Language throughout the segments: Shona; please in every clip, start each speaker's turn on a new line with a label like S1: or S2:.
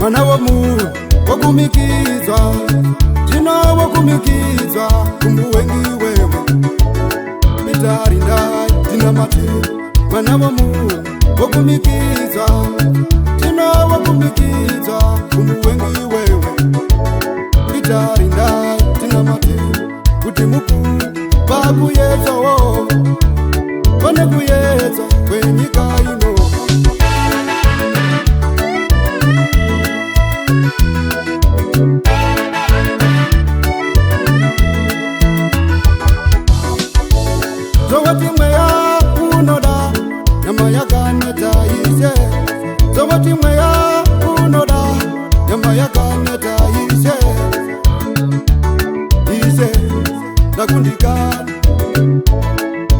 S1: mwana womunhu wokumikidzwa, zvino wokumikidzwa kumuwengi wewe. Itarindai tinamate mwana womunhu wokumikidzwa, zvino wokumikidzwa kumuwengi wewe. Itarindai tinamate kuti mukuru pakuyedzwa wo kone kuyedzwa kwenyika ino. Zowati mweya unoda nyama yakaneta ise, zowati mweya unoda nyama yakaneta ise, ise nakundikana.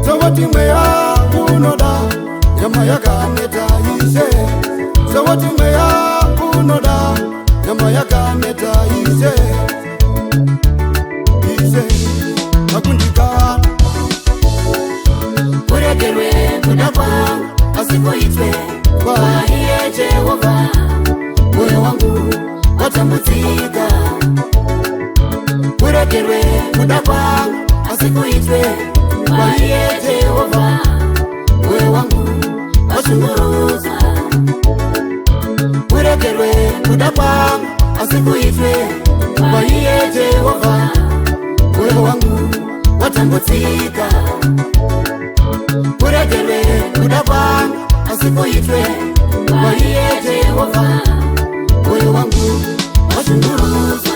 S1: Zowati mweya unoda nyama yakaneta ise, zowati mweya unoda nyama yakaneta ise, ise nakundikana.
S2: Kuregerwe kuda kwangu asikuitwe kwa iye Jehova. Moyo wangu watambudzika. Kuregerwe kuda kwangu asikuitwe kwa iye Jehova. Moyo wangu washunguruza. Kuregerwe kuda kwangu asikuitwe kwa iye Jehova. Moyo wangu watambudzika. Kuregerwe kuda kwangu asikuitwe kwa iye Jehova. Moyo wangu washunguruza.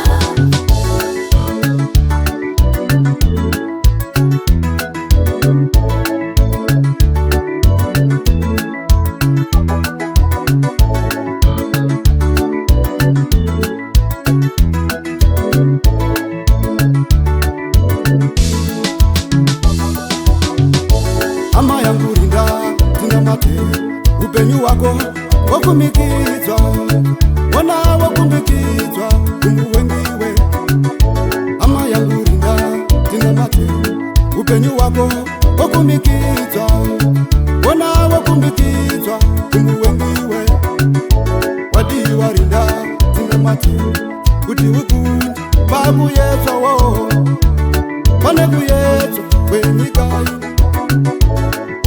S1: Hama yangu rinda tinamate upenyu wako wokumikidzwa, mwana wokumikidzwa kumuwengiwe. Hama yangu rinda tinamate upenyu wako wokumikidzwa, mwana wokumikidzwa kumuwengiwe. Wadiwa rinda tinamate kuti ukundi pakuyedzwa wo pane kuyedzwa kwenyika ino.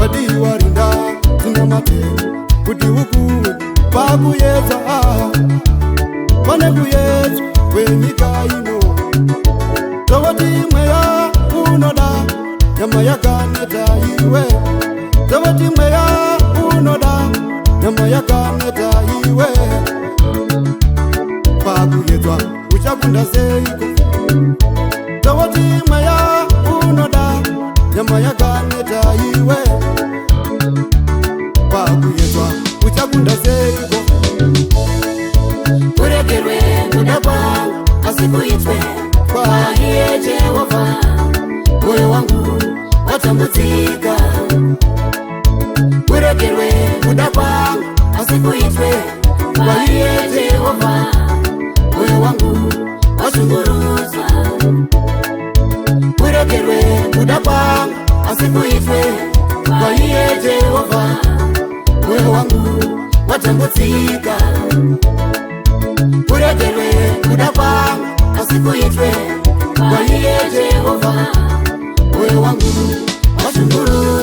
S1: Wadiwa rinda tinamate kuti ukundi pakuyedzwa pane kuyedzwa kwenyika ino. Zowati mweya unoda nyama yakaneta iwe, zowati mweya unoda nyama yakaneta iwe. Pakuyedzwa uchakunda seiko, zowati mweya unoda nyama yakaneta iwe. Pakuyedzwa uchakunda seiko.
S2: Kuregerwe kuda kwangu asikuitwe kwa iye Jehova. Moyo wangu watambudzika. Kuregerwe kuda kwangu asikuitwe kwa iye Jehova. Moyo wangu washunguruza. Kuregerwe kuda kwangu asikuitwe kwa iye Jehova. Moyo wangu watambudzika. Kuregerwe kuda kwangu asikuitwe kwa iye Jehova. Moyo wangu washunguruza.